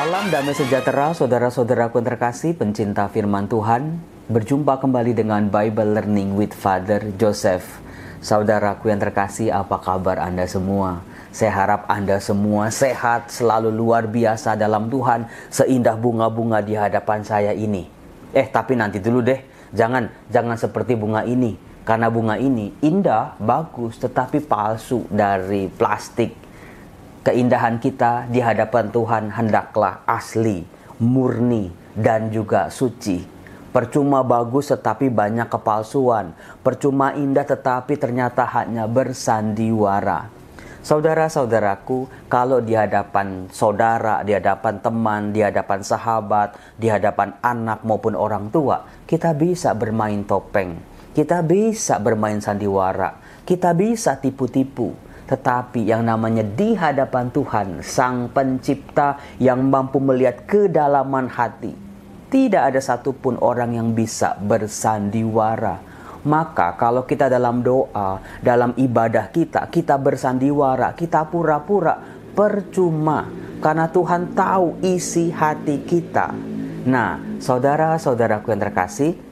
Salam damai sejahtera saudara-saudaraku yang terkasih pencinta firman Tuhan. Berjumpa kembali dengan Bible Learning with Father Joseph. Saudaraku yang terkasih, apa kabar Anda semua? Saya harap Anda semua sehat, selalu luar biasa dalam Tuhan, seindah bunga-bunga di hadapan saya ini. Tapi nanti dulu deh, jangan seperti bunga ini. Karena bunga ini indah, bagus, tetapi palsu dari plastik. Keindahan kita di hadapan Tuhan hendaklah asli, murni, dan juga suci. Percuma bagus tetapi banyak kepalsuan. Percuma indah tetapi ternyata hanya bersandiwara. Saudara-saudaraku, kalau di hadapan saudara, di hadapan teman, di hadapan sahabat, di hadapan anak maupun orang tua, kita bisa bermain topeng. Kita bisa bermain sandiwara. Kita bisa tipu-tipu. Tetapi yang namanya di hadapan Tuhan, Sang Pencipta yang mampu melihat kedalaman hati, tidak ada satupun orang yang bisa bersandiwara. Maka kalau kita dalam doa, dalam ibadah kita bersandiwara, kita pura-pura, percuma. Karena Tuhan tahu isi hati kita. Nah, saudara-saudaraku yang terkasih,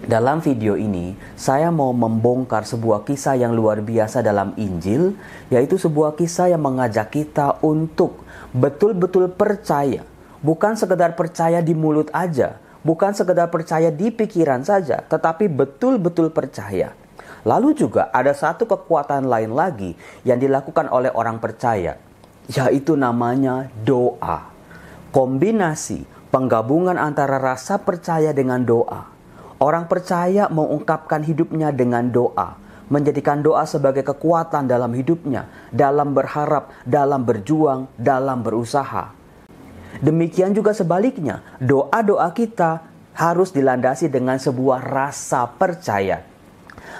dalam video ini, saya mau membongkar sebuah kisah yang luar biasa dalam Injil, yaitu sebuah kisah yang mengajak kita untuk betul-betul percaya. Bukan sekedar percaya di mulut aja, bukan sekedar percaya di pikiran saja, tetapi betul-betul percaya. Lalu juga ada satu kekuatan lain lagi yang dilakukan oleh orang percaya, yaitu namanya doa. Kombinasi penggabungan antara rasa percaya dengan doa. Orang percaya mengungkapkan hidupnya dengan doa, menjadikan doa sebagai kekuatan dalam hidupnya, dalam berharap, dalam berjuang, dalam berusaha. Demikian juga sebaliknya, doa-doa kita harus dilandasi dengan sebuah rasa percaya.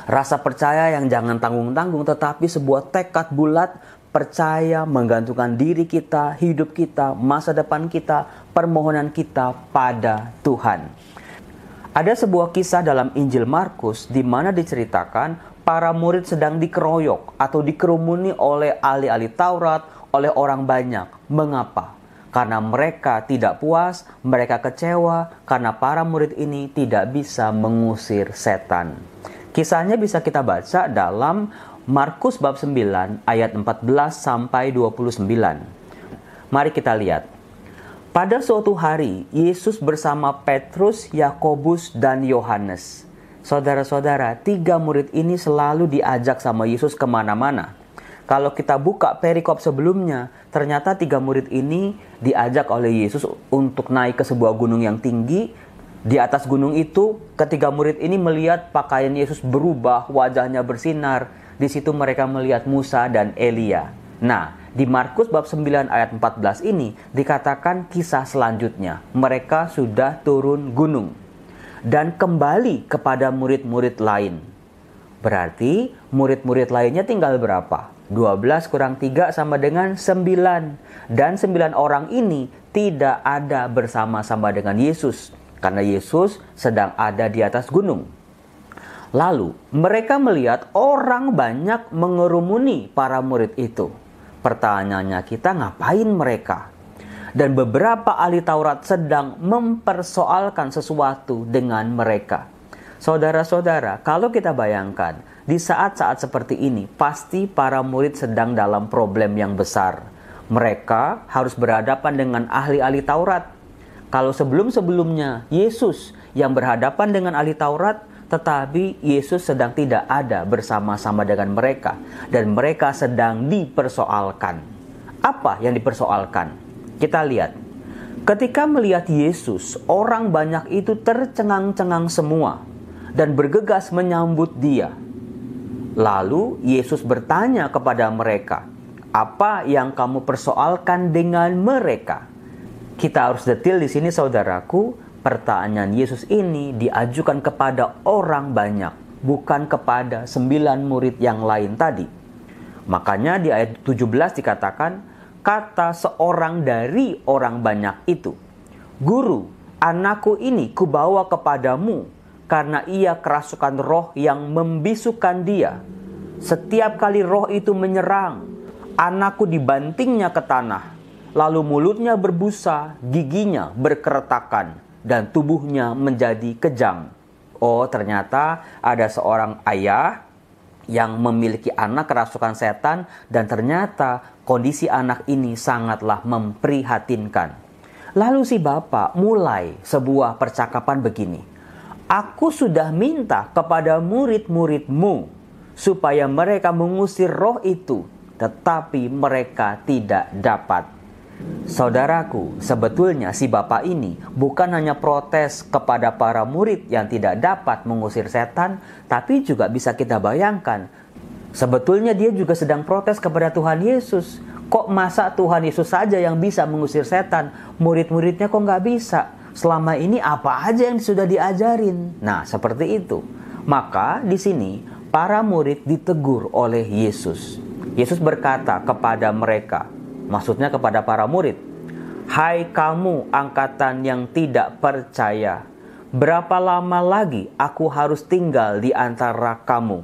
Rasa percaya yang jangan tanggung-tanggung, tetapi sebuah tekad bulat, percaya menggantungkan diri kita, hidup kita, masa depan kita, permohonan kita pada Tuhan. Ada sebuah kisah dalam Injil Markus di mana diceritakan para murid sedang dikeroyok atau dikerumuni oleh ahli-ahli Taurat, oleh orang banyak. Mengapa? Karena mereka tidak puas, mereka kecewa karena para murid ini tidak bisa mengusir setan. Kisahnya bisa kita baca dalam Markus bab 9 ayat 14 sampai 29. Mari kita lihat. Pada suatu hari, Yesus bersama Petrus, Yakobus, dan Yohanes. Saudara-saudara, 3 murid ini selalu diajak sama Yesus kemana-mana. Kalau kita buka perikop sebelumnya, ternyata 3 murid ini diajak oleh Yesus untuk naik ke sebuah gunung yang tinggi. Di atas gunung itu, ketiga murid ini melihat pakaian Yesus berubah, wajahnya bersinar. Di situ mereka melihat Musa dan Elia. Nah, di Markus bab 9 ayat 14 ini dikatakan kisah selanjutnya. Mereka sudah turun gunung dan kembali kepada murid-murid lain. Berarti murid-murid lainnya tinggal berapa? 12 kurang 3 sama dengan 9. Dan 9 orang ini tidak ada bersama-sama dengan Yesus. Karena Yesus sedang ada di atas gunung. Lalu mereka melihat orang banyak mengerumuni para murid itu. Pertanyaannya, kita ngapain mereka? Dan beberapa ahli Taurat sedang mempersoalkan sesuatu dengan mereka. Saudara-saudara, kalau kita bayangkan, di saat-saat seperti ini, pasti para murid sedang dalam problem yang besar. Mereka harus berhadapan dengan ahli-ahli Taurat. Kalau sebelum-sebelumnya Yesus yang berhadapan dengan ahli Taurat, tetapi Yesus sedang tidak ada bersama-sama dengan mereka. Dan mereka sedang dipersoalkan. Apa yang dipersoalkan? Kita lihat. Ketika melihat Yesus, orang banyak itu tercengang-cengang semua. Dan bergegas menyambut dia. Lalu Yesus bertanya kepada mereka, apa yang kamu persoalkan dengan mereka? Kita harus detail di sini saudaraku. Pertanyaan Yesus ini diajukan kepada orang banyak, bukan kepada 9 murid yang lain tadi. Makanya di ayat 17 dikatakan, kata seorang dari orang banyak itu, Guru, anakku ini kubawa kepadamu, karena ia kerasukan roh yang membisukan dia. Setiap kali roh itu menyerang, anakku dibantingnya ke tanah, lalu mulutnya berbusa, giginya berkeretakan, dan tubuhnya menjadi kejang. Oh, ternyata ada seorang ayah yang memiliki anak kerasukan setan, dan ternyata kondisi anak ini sangatlah memprihatinkan. Lalu si bapak mulai sebuah percakapan begini. Aku sudah minta kepada murid-muridmu supaya mereka mengusir roh itu, tetapi mereka tidak dapat. Saudaraku, sebetulnya si bapak ini bukan hanya protes kepada para murid yang tidak dapat mengusir setan, tapi juga bisa kita bayangkan, sebetulnya dia juga sedang protes kepada Tuhan Yesus. Kok masa Tuhan Yesus saja yang bisa mengusir setan, murid-muridnya kok nggak bisa? Selama ini apa aja yang sudah diajarin? Nah, seperti itu. Maka di sini para murid ditegur oleh Yesus. Yesus berkata kepada mereka, maksudnya kepada para murid, "Hai kamu angkatan yang tidak percaya, berapa lama lagi aku harus tinggal di antara kamu?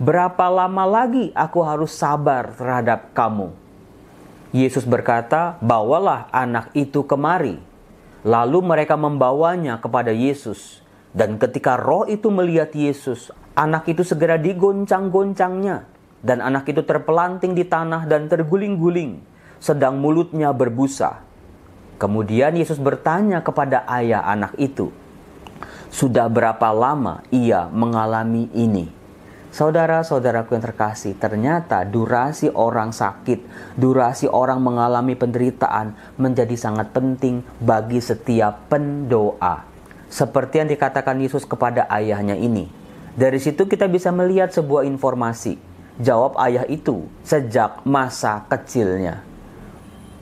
Berapa lama lagi aku harus sabar terhadap kamu?" Yesus berkata, "Bawalah anak itu kemari." Lalu mereka membawanya kepada Yesus. Dan ketika roh itu melihat Yesus, anak itu segera digoncang-goncangnya. Dan anak itu terpelanting di tanah dan terguling-guling, sedang mulutnya berbusa. Kemudian Yesus bertanya kepada ayah anak itu, "Sudah berapa lama ia mengalami ini?" Saudara-saudaraku yang terkasih, ternyata durasi orang sakit, durasi orang mengalami penderitaan menjadi sangat penting bagi setiap pendoa. Seperti yang dikatakan Yesus kepada ayahnya ini. Dari situ kita bisa melihat sebuah informasi. Jawab ayah itu sejak masa kecilnya.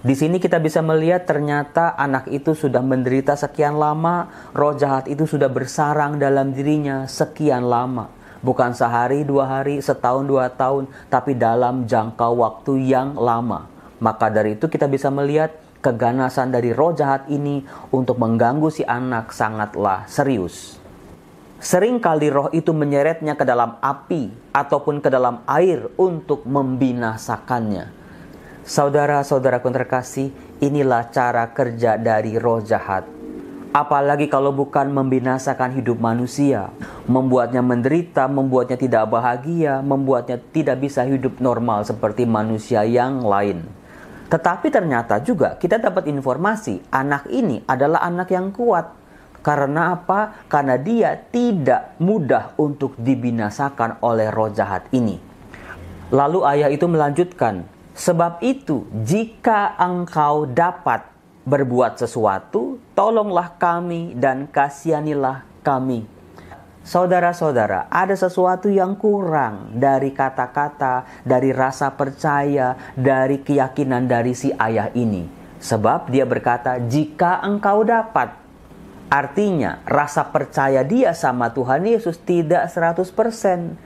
Di sini kita bisa melihat ternyata anak itu sudah menderita sekian lama, roh jahat itu sudah bersarang dalam dirinya sekian lama. Bukan sehari, 2 hari, setahun, 2 tahun, tapi dalam jangka waktu yang lama. Maka dari itu kita bisa melihat keganasan dari roh jahat ini untuk mengganggu si anak sangatlah serius. Seringkali roh itu menyeretnya ke dalam api ataupun ke dalam air untuk membinasakannya. Saudara-saudaraku yang terkasih, inilah cara kerja dari roh jahat. Apalagi kalau bukan membinasakan hidup manusia, membuatnya menderita, membuatnya tidak bahagia, membuatnya tidak bisa hidup normal seperti manusia yang lain. Tetapi ternyata juga kita dapat informasi, anak ini adalah anak yang kuat. Karena apa? Karena dia tidak mudah untuk dibinasakan oleh roh jahat ini. Lalu ayah itu melanjutkan, "Sebab itu, jika engkau dapat berbuat sesuatu, tolonglah kami dan kasihanilah kami." Saudara-saudara, ada sesuatu yang kurang dari kata-kata, dari rasa percaya, dari keyakinan dari si ayah ini. Sebab dia berkata, "Jika engkau dapat." Artinya, rasa percaya dia sama Tuhan Yesus tidak 100%.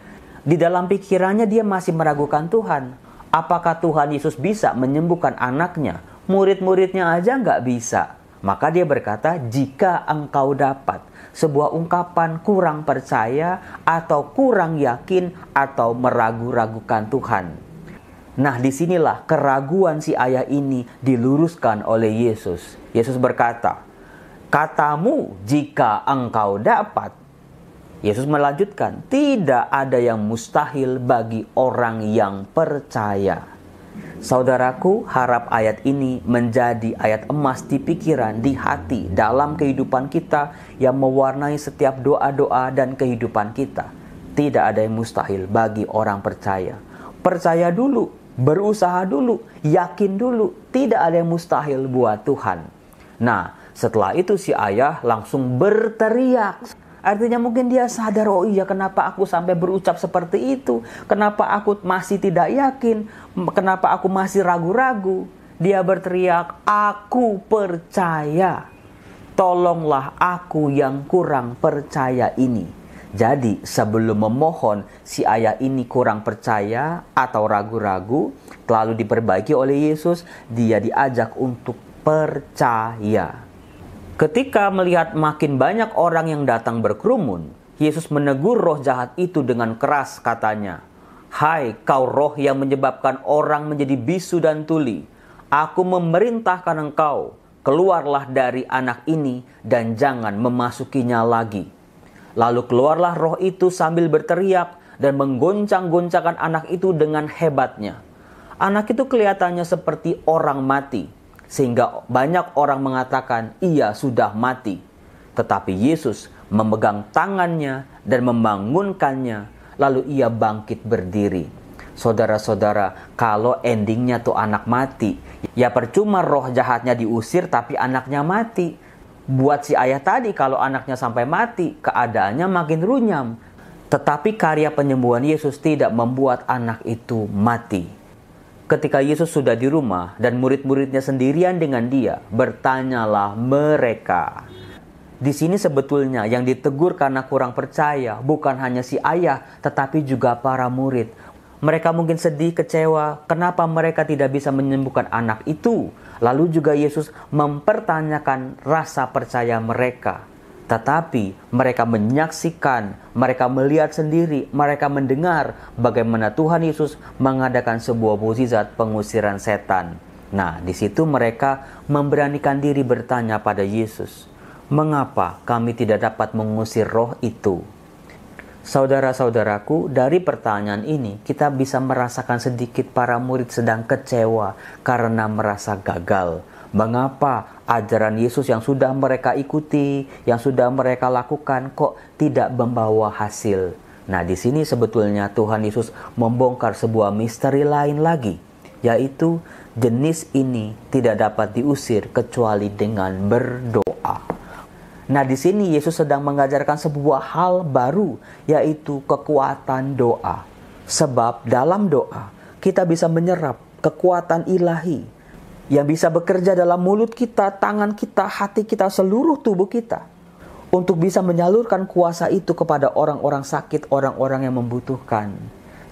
Di dalam pikirannya dia masih meragukan Tuhan. Apakah Tuhan Yesus bisa menyembuhkan anaknya? Murid-muridnya aja nggak bisa. Maka dia berkata, "Jika engkau dapat." Sebuah ungkapan kurang percaya atau kurang yakin atau meragu-ragukan Tuhan. Nah, disinilah keraguan si ayah ini diluruskan oleh Yesus. Yesus berkata, "Katamu jika engkau dapat." Yesus melanjutkan, "Tidak ada yang mustahil bagi orang yang percaya." Saudaraku, harap ayat ini menjadi ayat emas di pikiran, di hati, dalam kehidupan kita yang mewarnai setiap doa-doa dan kehidupan kita. Tidak ada yang mustahil bagi orang percaya. Percaya dulu, berusaha dulu, yakin dulu. Tidak ada yang mustahil buat Tuhan. Nah, setelah itu si ayah langsung berteriak. Artinya mungkin dia sadar, "Oh iya, kenapa aku sampai berucap seperti itu? Kenapa aku masih tidak yakin? Kenapa aku masih ragu-ragu?" Dia berteriak, "Aku percaya. Tolonglah aku yang kurang percaya ini." Jadi sebelum memohon si ayah ini kurang percaya atau ragu-ragu, lalu diperbaiki oleh Yesus, dia diajak untuk percaya. Ketika melihat makin banyak orang yang datang berkerumun, Yesus menegur roh jahat itu dengan keras, katanya, "Hai kau roh yang menyebabkan orang menjadi bisu dan tuli, Aku memerintahkan engkau, keluarlah dari anak ini dan jangan memasukinya lagi. Lalu keluarlah roh itu sambil berteriak dan menggoncang-goncangkan anak itu dengan hebatnya. Anak itu kelihatannya seperti orang mati, sehingga banyak orang mengatakan ia sudah mati. Tetapi Yesus memegang tangannya dan membangunkannya, lalu ia bangkit berdiri. Saudara-saudara, kalau endingnya tuh anak mati, ya percuma roh jahatnya diusir tapi anaknya mati. Buat si ayah tadi kalau anaknya sampai mati, keadaannya makin runyam. Tetapi karya penyembuhan Yesus tidak membuat anak itu mati. Ketika Yesus sudah di rumah dan murid-muridnya sendirian dengan dia, bertanyalah mereka. Di sini sebetulnya yang ditegur karena kurang percaya bukan hanya si ayah, tetapi juga para murid. Mereka mungkin sedih, kecewa, kenapa mereka tidak bisa menyembuhkan anak itu. Lalu juga Yesus mempertanyakan rasa percaya mereka. Tetapi mereka menyaksikan, mereka melihat sendiri, mereka mendengar bagaimana Tuhan Yesus mengadakan sebuah mukjizat pengusiran setan. Nah, di situ mereka memberanikan diri bertanya pada Yesus, "Mengapa kami tidak dapat mengusir roh itu?" Saudara-saudaraku, dari pertanyaan ini kita bisa merasakan sedikit para murid sedang kecewa karena merasa gagal. Mengapa ajaran Yesus yang sudah mereka ikuti, yang sudah mereka lakukan kok tidak membawa hasil? Nah, di sini sebetulnya Tuhan Yesus membongkar sebuah misteri lain lagi, yaitu jenis ini tidak dapat diusir kecuali dengan berdoa. Nah, di sini Yesus sedang mengajarkan sebuah hal baru, yaitu kekuatan doa. Sebab dalam doa kita bisa menyerap kekuatan ilahi yang bisa bekerja dalam mulut kita, tangan kita, hati kita, seluruh tubuh kita, untuk bisa menyalurkan kuasa itu kepada orang-orang sakit, orang-orang yang membutuhkan.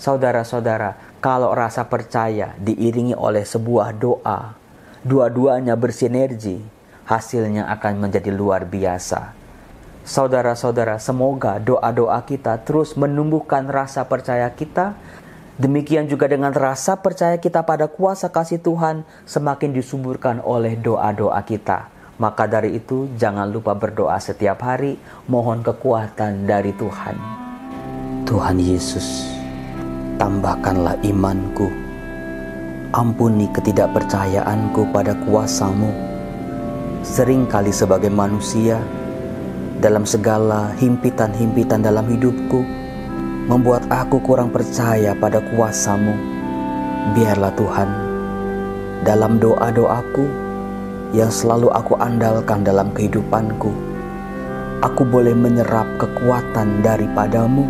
Saudara-saudara, kalau rasa percaya diiringi oleh sebuah doa, dua-duanya bersinergi, hasilnya akan menjadi luar biasa. Saudara-saudara, semoga doa-doa kita terus menumbuhkan rasa percaya kita. Demikian juga dengan rasa percaya kita pada kuasa kasih Tuhan semakin disuburkan oleh doa-doa kita. Maka dari itu, jangan lupa berdoa setiap hari, mohon kekuatan dari Tuhan. Tuhan Yesus, tambahkanlah imanku. Ampuni ketidakpercayaanku pada kuasa-Mu. Seringkali sebagai manusia, dalam segala himpitan-himpitan dalam hidupku, membuat aku kurang percaya pada kuasa-Mu. Biarlah Tuhan, dalam doa-doaku yang selalu aku andalkan dalam kehidupanku, aku boleh menyerap kekuatan daripada-Mu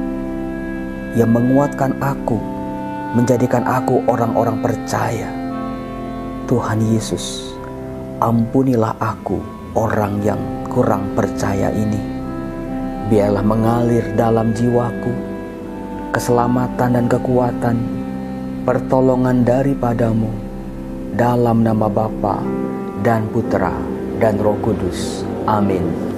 yang menguatkan aku, menjadikan aku orang-orang percaya. Tuhan Yesus, ampunilah aku, orang yang kurang percaya ini. Biarlah mengalir dalam jiwaku keselamatan dan kekuatan, pertolongan daripada-Mu, dalam nama Bapa dan Putra dan Roh Kudus. Amin.